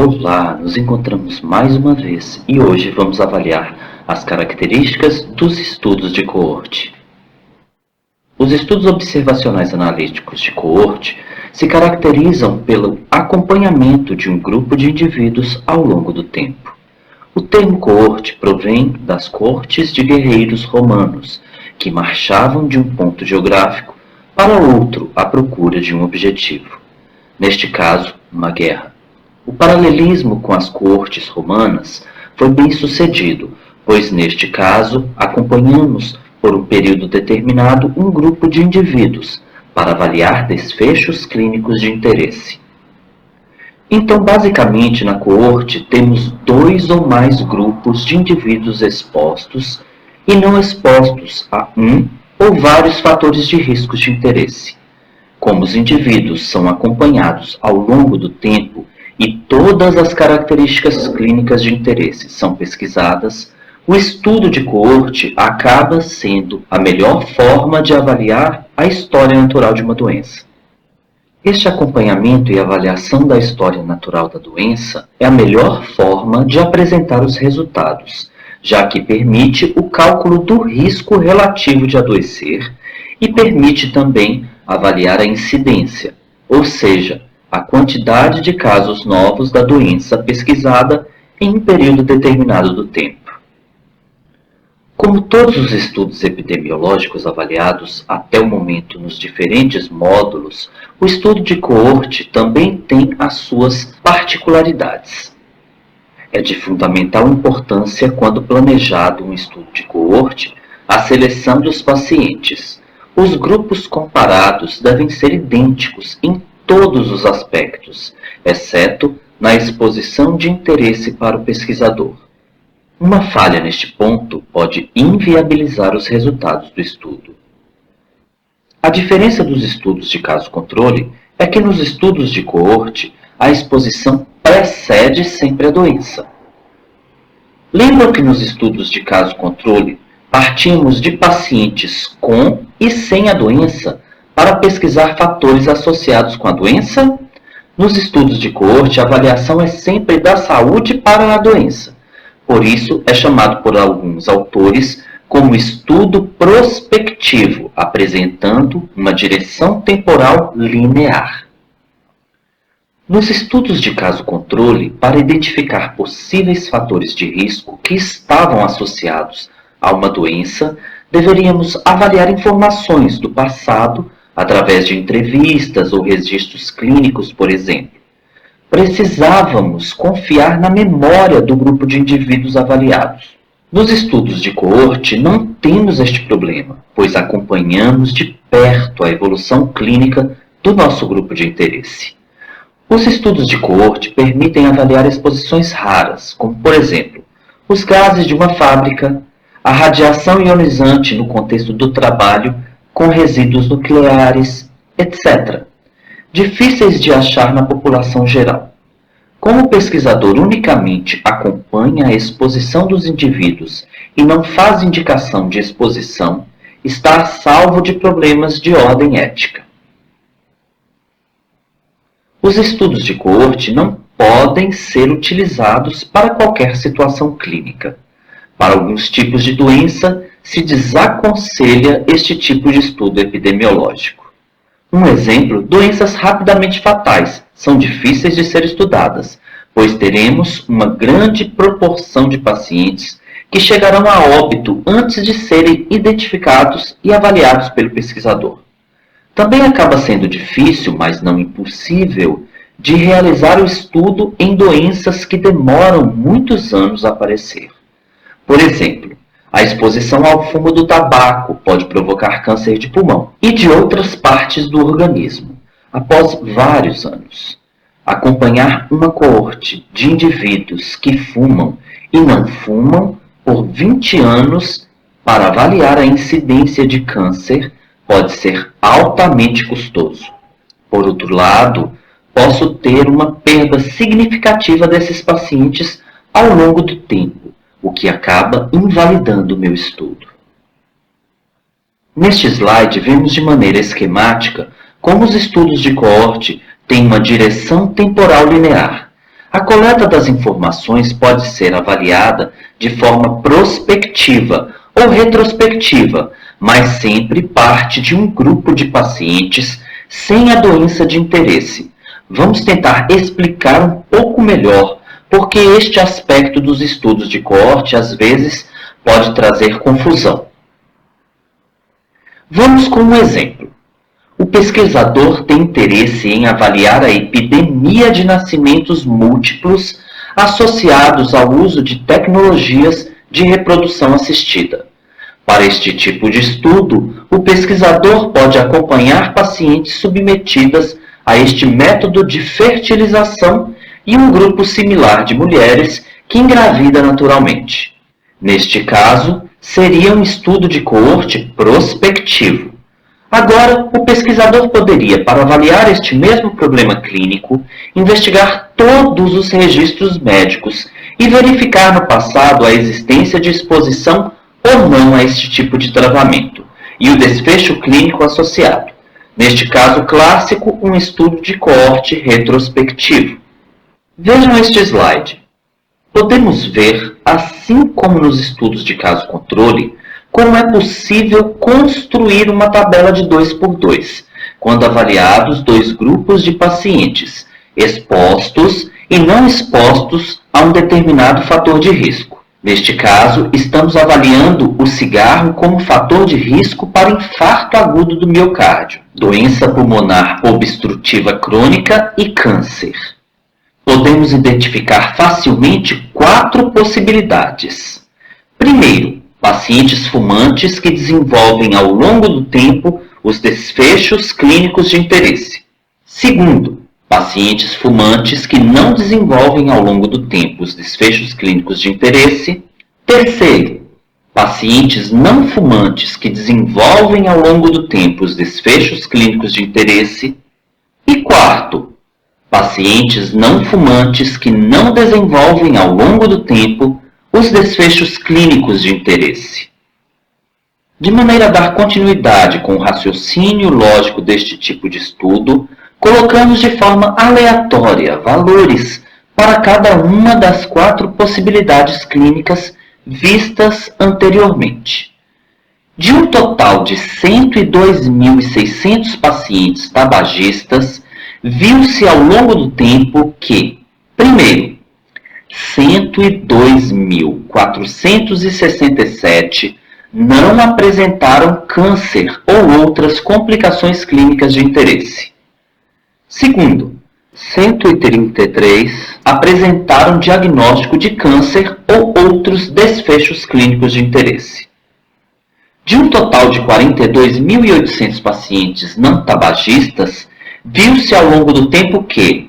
Olá, nos encontramos mais uma vez e hoje vamos avaliar as características dos estudos de coorte. Os estudos observacionais analíticos de coorte se caracterizam pelo acompanhamento de um grupo de indivíduos ao longo do tempo. O termo coorte provém das cortes de guerreiros romanos, que marchavam de um ponto geográfico para outro à procura de um objetivo, neste caso, uma guerra. O paralelismo com as cortes romanas foi bem sucedido, pois neste caso acompanhamos por um período determinado um grupo de indivíduos para avaliar desfechos clínicos de interesse. Então, basicamente, na coorte temos dois ou mais grupos de indivíduos expostos e não expostos a um ou vários fatores de riscos de interesse. Como os indivíduos são acompanhados ao longo do tempo e todas as características clínicas de interesse são pesquisadas, o estudo de coorte acaba sendo a melhor forma de avaliar a história natural de uma doença. Este acompanhamento e avaliação da história natural da doença é a melhor forma de apresentar os resultados, já que permite o cálculo do risco relativo de adoecer e permite também avaliar a incidência, ou seja, a quantidade de casos novos da doença pesquisada em um período determinado do tempo. Como todos os estudos epidemiológicos avaliados até o momento nos diferentes módulos, o estudo de coorte também tem as suas particularidades. É de fundamental importância, quando planejado um estudo de coorte, a seleção dos pacientes. Os grupos comparados devem ser idênticos em todos os aspectos, exceto na exposição de interesse para o pesquisador. Uma falha neste ponto pode inviabilizar os resultados do estudo. A diferença dos estudos de caso-controle é que nos estudos de coorte, a exposição precede sempre a doença. Lembram que nos estudos de caso-controle, partimos de pacientes com e sem a doença para pesquisar fatores associados com a doença? Nos estudos de coorte, a avaliação é sempre da saúde para a doença. Por isso, é chamado por alguns autores como estudo prospectivo, apresentando uma direção temporal linear. Nos estudos de caso-controle, para identificar possíveis fatores de risco que estavam associados a uma doença, deveríamos avaliar informações do passado através de entrevistas ou registros clínicos, por exemplo. Precisávamos confiar na memória do grupo de indivíduos avaliados. Nos estudos de coorte não temos este problema, pois acompanhamos de perto a evolução clínica do nosso grupo de interesse. Os estudos de coorte permitem avaliar exposições raras, como, por exemplo, os gases de uma fábrica, a radiação ionizante no contexto do trabalho com resíduos nucleares, etc., difíceis de achar na população geral. Como o pesquisador unicamente acompanha a exposição dos indivíduos e não faz indicação de exposição, está a salvo de problemas de ordem ética. Os estudos de coorte não podem ser utilizados para qualquer situação clínica. Para alguns tipos de doença, se desaconselha este tipo de estudo epidemiológico. Um exemplo, doenças rapidamente fatais são difíceis de ser estudadas, pois teremos uma grande proporção de pacientes que chegarão a óbito antes de serem identificados e avaliados pelo pesquisador. Também acaba sendo difícil, mas não impossível, de realizar o estudo em doenças que demoram muitos anos a aparecer. Por exemplo, a exposição ao fumo do tabaco pode provocar câncer de pulmão e de outras partes do organismo, após vários anos. Acompanhar uma coorte de indivíduos que fumam e não fumam por 20 anos para avaliar a incidência de câncer pode ser altamente custoso. Por outro lado, posso ter uma perda significativa desses pacientes ao longo do tempo, o que acaba invalidando o meu estudo. Neste slide, vemos de maneira esquemática como os estudos de coorte têm uma direção temporal linear. A coleta das informações pode ser avaliada de forma prospectiva ou retrospectiva, mas sempre parte de um grupo de pacientes sem a doença de interesse. Vamos tentar explicar um pouco melhor porque este aspecto dos estudos de coorte às vezes pode trazer confusão. Vamos com um exemplo. O pesquisador tem interesse em avaliar a epidemia de nascimentos múltiplos associados ao uso de tecnologias de reprodução assistida. Para este tipo de estudo, o pesquisador pode acompanhar pacientes submetidas a este método de fertilização e um grupo similar de mulheres que engravida naturalmente. Neste caso, seria um estudo de coorte prospectivo. Agora, o pesquisador poderia, para avaliar este mesmo problema clínico, investigar todos os registros médicos e verificar no passado a existência de exposição ou não a este tipo de tratamento, e o desfecho clínico associado. Neste caso clássico, um estudo de coorte retrospectivo. Vejam este slide. Podemos ver, assim como nos estudos de caso-controle, como é possível construir uma tabela de 2x2, quando avaliados dois grupos de pacientes, expostos e não expostos a um determinado fator de risco. Neste caso, estamos avaliando o cigarro como fator de risco para infarto agudo do miocárdio, doença pulmonar obstrutiva crônica e câncer. Podemos identificar facilmente 4 possibilidades. Primeiro, pacientes fumantes que desenvolvem ao longo do tempo os desfechos clínicos de interesse. Segundo, pacientes fumantes que não desenvolvem ao longo do tempo os desfechos clínicos de interesse. Terceiro, pacientes não fumantes que desenvolvem ao longo do tempo os desfechos clínicos de interesse. E quarto, pacientes não fumantes que não desenvolvem ao longo do tempo os desfechos clínicos de interesse. De maneira a dar continuidade com o raciocínio lógico deste tipo de estudo, colocamos de forma aleatória valores para cada uma das 4 possibilidades clínicas vistas anteriormente. De um total de 102.600 pacientes tabagistas, viu-se ao longo do tempo que, primeiro, 102.467 não apresentaram câncer ou outras complicações clínicas de interesse. Segundo, 133 apresentaram diagnóstico de câncer ou outros desfechos clínicos de interesse. De um total de 42.800 pacientes não tabagistas, viu-se ao longo do tempo que,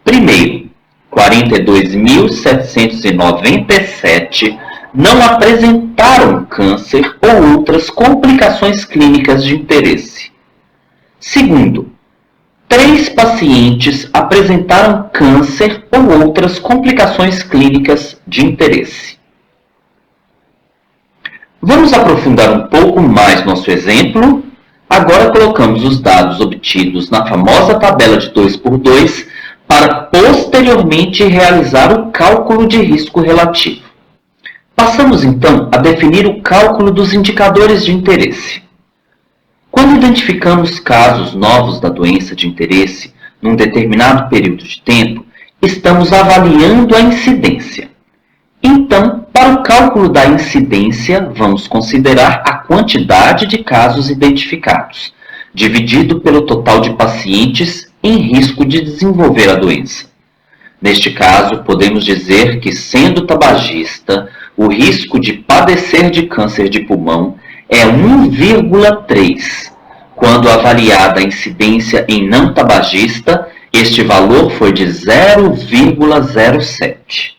primeiro, 42.797 não apresentaram câncer ou outras complicações clínicas de interesse. Segundo, 3 pacientes apresentaram câncer ou outras complicações clínicas de interesse. Vamos aprofundar um pouco mais nosso exemplo. Agora colocamos os dados obtidos na famosa tabela de 2x2 para posteriormente realizar o cálculo de risco relativo. Passamos então a definir o cálculo dos indicadores de interesse. Quando identificamos casos novos da doença de interesse num determinado período de tempo, estamos avaliando a incidência. Então, para o cálculo da incidência, vamos considerar a quantidade de casos identificados, dividido pelo total de pacientes em risco de desenvolver a doença. Neste caso, podemos dizer que, sendo tabagista, o risco de padecer de câncer de pulmão é 1,3. Quando avaliada a incidência em não tabagista, este valor foi de 0,07.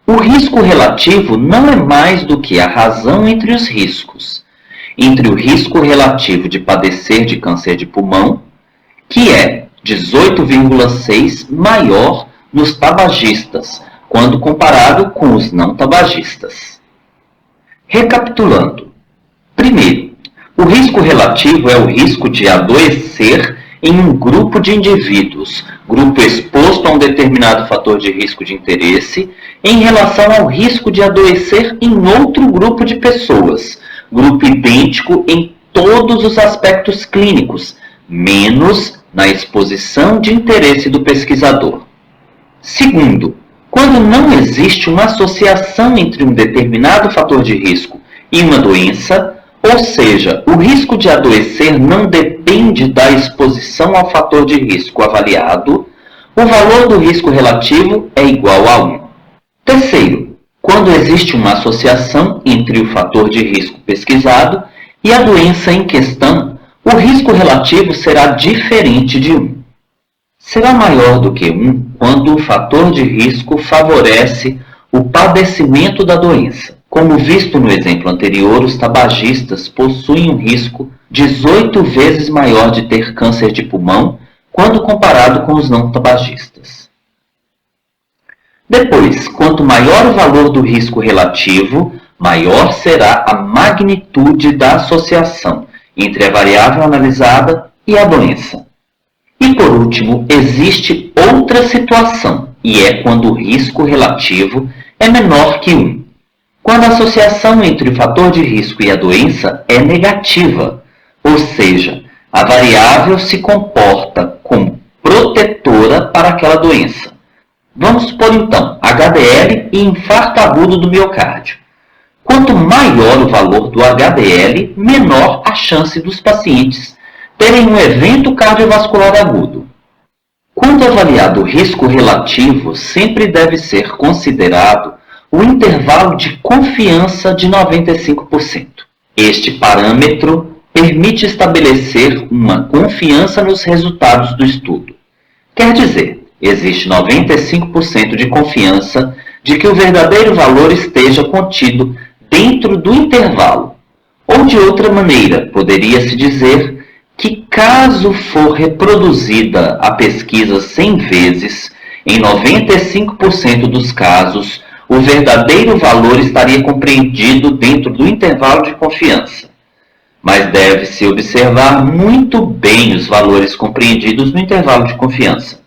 O risco relativo não é mais do que a razão entre os riscos. Entre o risco relativo de padecer de câncer de pulmão, que é 18,6 maior nos tabagistas, quando comparado com os não tabagistas. Recapitulando. Primeiro, o risco relativo é o risco de adoecer em um grupo de indivíduos, grupo exposto a um determinado fator de risco de interesse, em relação ao risco de adoecer em outro grupo de pessoas, grupo idêntico em todos os aspectos clínicos, menos na exposição de interesse do pesquisador. Segundo, quando não existe uma associação entre um determinado fator de risco e uma doença, ou seja, o risco de adoecer não depende da exposição ao fator de risco avaliado, o valor do risco relativo é igual a 1. Terceiro, quando existe uma associação entre o fator de risco pesquisado e a doença em questão, o risco relativo será diferente de 1. Será maior do que 1 quando o fator de risco favorece o padecimento da doença. Como visto no exemplo anterior, os tabagistas possuem um risco 18 vezes maior de ter câncer de pulmão quando comparado com os não tabagistas. Depois, quanto maior o valor do risco relativo, maior será a magnitude da associação entre a variável analisada e a doença. E por último, existe outra situação, e é quando o risco relativo é menor que 1. Quando a associação entre o fator de risco e a doença é negativa, ou seja, a variável se comporta como protetora para aquela doença. Vamos supor então HDL e infarto agudo do miocárdio. Quanto maior o valor do HDL, menor a chance dos pacientes terem um evento cardiovascular agudo. Quando avaliado o risco relativo, sempre deve ser considerado o intervalo de confiança de 95%. Este parâmetro permite estabelecer uma confiança nos resultados do estudo. Quer dizer, existe 95% de confiança de que o verdadeiro valor esteja contido dentro do intervalo. Ou de outra maneira, poderia-se dizer que caso for reproduzida a pesquisa 100 vezes, em 95% dos casos, o verdadeiro valor estaria compreendido dentro do intervalo de confiança. Mas deve-se observar muito bem os valores compreendidos no intervalo de confiança.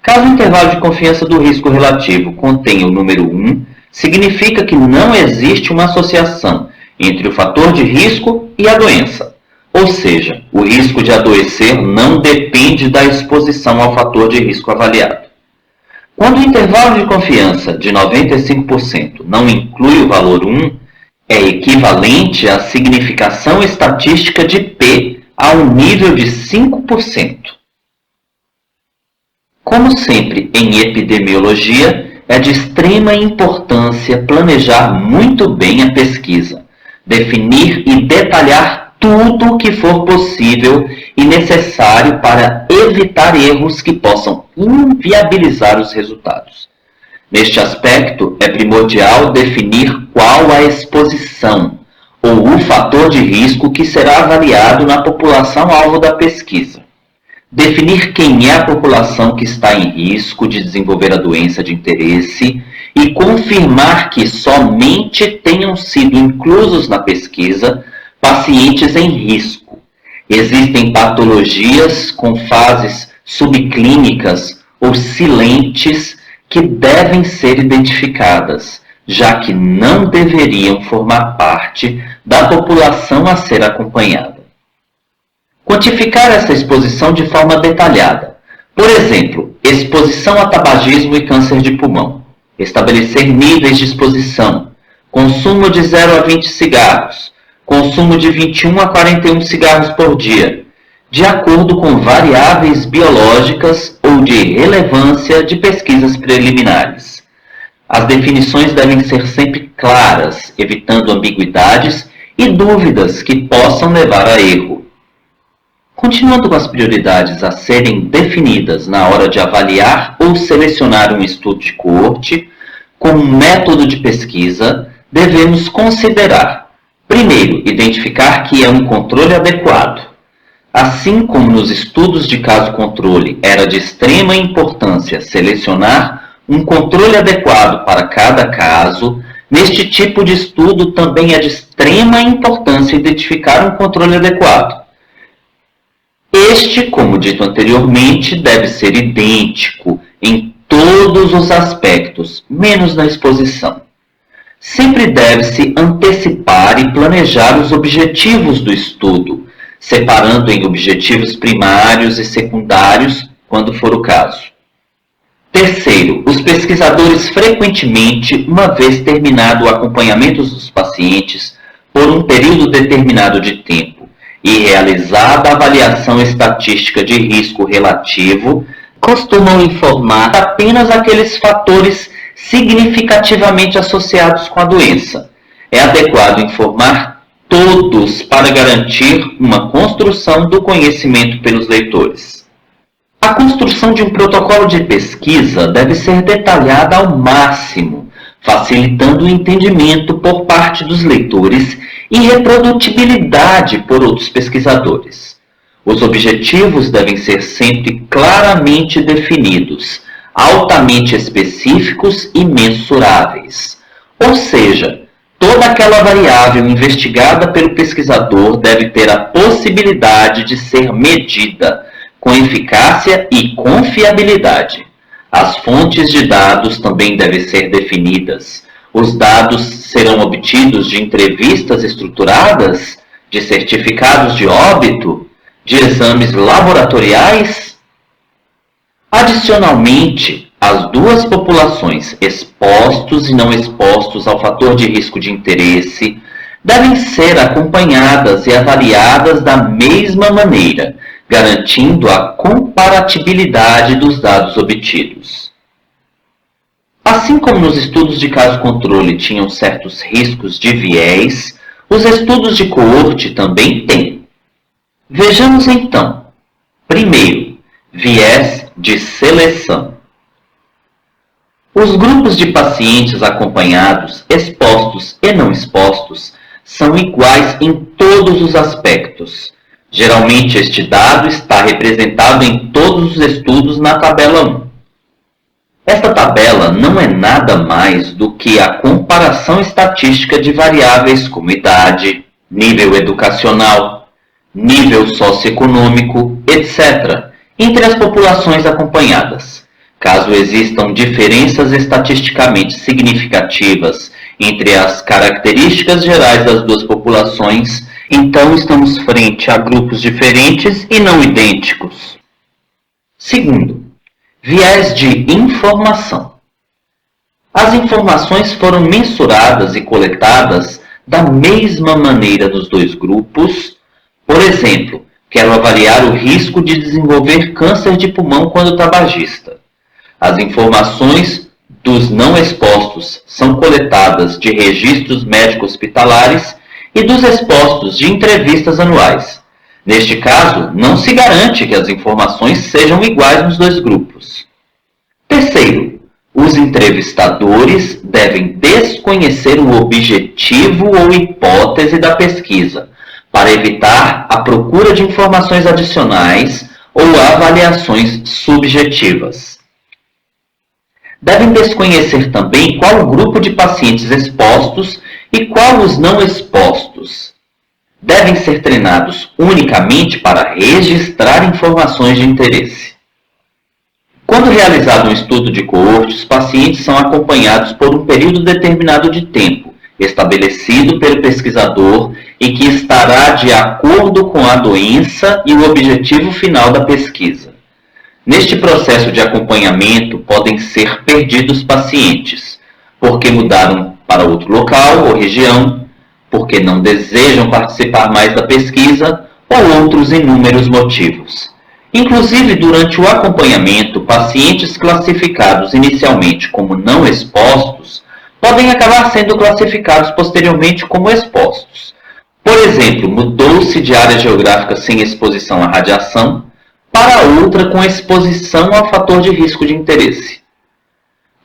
Caso o intervalo de confiança do risco relativo contenha o número 1, significa que não existe uma associação entre o fator de risco e a doença. Ou seja, o risco de adoecer não depende da exposição ao fator de risco avaliado. Quando o intervalo de confiança de 95% não inclui o valor 1, é equivalente à significação estatística de P a um nível de 5%. Como sempre em epidemiologia, é de extrema importância planejar muito bem a pesquisa, definir e detalhar tudo o que for possível e necessário para evitar erros que possam inviabilizar os resultados. Neste aspecto, é primordial definir qual a exposição ou o fator de risco que será avaliado na população-alvo da pesquisa. Definir quem é a população que está em risco de desenvolver a doença de interesse e confirmar que somente tenham sido inclusos na pesquisa pacientes em risco. Existem patologias com fases subclínicas ou silentes que devem ser identificadas, já que não deveriam formar parte da população a ser acompanhada. Quantificar essa exposição de forma detalhada. Por exemplo, exposição a tabagismo e câncer de pulmão. Estabelecer níveis de exposição. Consumo de 0 a 20 cigarros. Consumo de 21 a 41 cigarros por dia, de acordo com variáveis biológicas ou de relevância de pesquisas preliminares. As definições devem ser sempre claras, evitando ambiguidades e dúvidas que possam levar a erro. Continuando com as prioridades a serem definidas na hora de avaliar ou selecionar um estudo de coorte, como método de pesquisa, devemos considerar: primeiro, identificar que é um controle adequado. Assim como nos estudos de caso-controle era de extrema importância selecionar um controle adequado para cada caso, neste tipo de estudo também é de extrema importância identificar um controle adequado. Este, como dito anteriormente, deve ser idêntico em todos os aspectos, menos na exposição. Sempre deve-se antecipar e planejar os objetivos do estudo, separando em objetivos primários e secundários, quando for o caso. Terceiro, os pesquisadores frequentemente, uma vez terminado o acompanhamento dos pacientes por um período determinado de tempo e realizada a avaliação estatística de risco relativo, costumam informar apenas aqueles fatores significativamente associados com a doença. É adequado informar todos para garantir uma construção do conhecimento pelos leitores. A construção de um protocolo de pesquisa deve ser detalhada ao máximo, facilitando o entendimento por parte dos leitores e reprodutibilidade por outros pesquisadores. Os objetivos devem ser sempre claramente definidos, altamente específicos e mensuráveis. Ou seja, toda aquela variável investigada pelo pesquisador deve ter a possibilidade de ser medida com eficácia e confiabilidade. As fontes de dados também devem ser definidas. Os dados serão obtidos de entrevistas estruturadas, de certificados de óbito, de exames laboratoriais? Adicionalmente, as duas populações, expostos e não expostos ao fator de risco de interesse, devem ser acompanhadas e avaliadas da mesma maneira, garantindo a comparatibilidade dos dados obtidos. Assim como nos estudos de caso-controle tinham certos riscos de viés, os estudos de coorte também têm. Vejamos então. Primeiro, viés de seleção. Os grupos de pacientes acompanhados, expostos e não expostos, são iguais em todos os aspectos. Geralmente, este dado está representado em todos os estudos na tabela 1. Esta tabela não é nada mais do que a comparação estatística de variáveis como idade, nível educacional, nível socioeconômico, etc., entre as populações acompanhadas. Caso existam diferenças estatisticamente significativas entre as características gerais das duas populações, então estamos frente a grupos diferentes e não idênticos. Segundo, viés de informação. As informações foram mensuradas e coletadas da mesma maneira dos dois grupos. Por exemplo, quero avaliar o risco de desenvolver câncer de pulmão quando tabagista. As informações dos não expostos são coletadas de registros médico-hospitalares e dos expostos de entrevistas anuais. Neste caso, não se garante que as informações sejam iguais nos dois grupos. Terceiro, os entrevistadores devem desconhecer o objetivo ou hipótese da pesquisa, para evitar a procura de informações adicionais ou avaliações subjetivas. Devem desconhecer também qual o grupo de pacientes expostos e qual os não expostos. Devem ser treinados unicamente para registrar informações de interesse. Quando realizado um estudo de coorte, os pacientes são acompanhados por um período determinado de tempo, estabelecido pelo pesquisador e que estará de acordo com a doença e o objetivo final da pesquisa. Neste processo de acompanhamento podem ser perdidos pacientes, porque mudaram para outro local ou região, porque não desejam participar mais da pesquisa ou outros inúmeros motivos. Inclusive, durante o acompanhamento, pacientes classificados inicialmente como não expostos podem acabar sendo classificados posteriormente como expostos. Por exemplo, mudou-se de área geográfica sem exposição à radiação para outra com exposição ao fator de risco de interesse.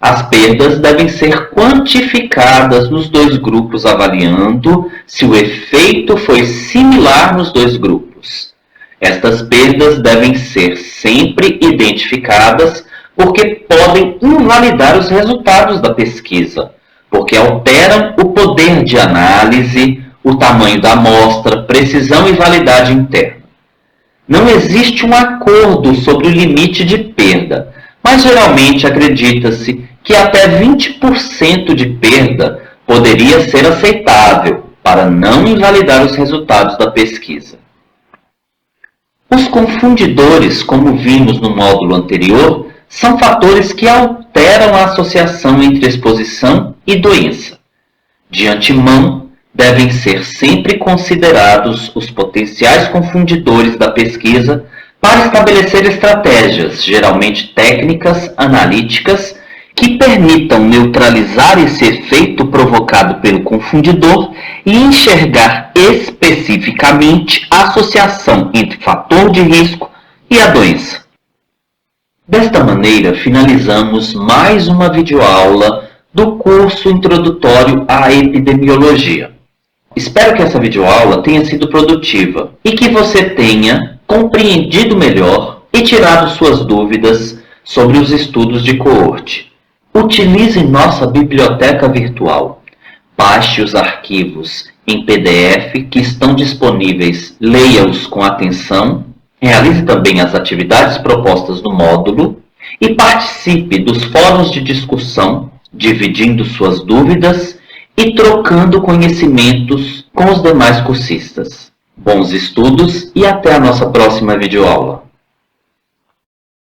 As perdas devem ser quantificadas nos dois grupos, avaliando se o efeito foi similar nos dois grupos. Estas perdas devem ser sempre identificadas porque podem invalidar os resultados da pesquisa, porque alteram o poder de análise, o tamanho da amostra, precisão e validade interna. Não existe um acordo sobre o limite de perda, mas geralmente acredita-se que até 20% de perda poderia ser aceitável para não invalidar os resultados da pesquisa. Os confundidores, como vimos no módulo anterior, são fatores que alteram a associação entre exposição e doença. De antemão, devem ser sempre considerados os potenciais confundidores da pesquisa para estabelecer estratégias, geralmente técnicas, analíticas, que permitam neutralizar esse efeito provocado pelo confundidor e enxergar especificamente a associação entre fator de risco e a doença. Desta maneira, finalizamos mais uma videoaula do curso introdutório à epidemiologia. Espero que essa videoaula tenha sido produtiva e que você tenha compreendido melhor e tirado suas dúvidas sobre os estudos de coorte. Utilize nossa biblioteca virtual. Baixe os arquivos em PDF que estão disponíveis, leia-os com atenção, realize também as atividades propostas no módulo e participe dos fóruns de discussão, dividindo suas dúvidas e trocando conhecimentos com os demais cursistas. Bons estudos e até a nossa próxima videoaula.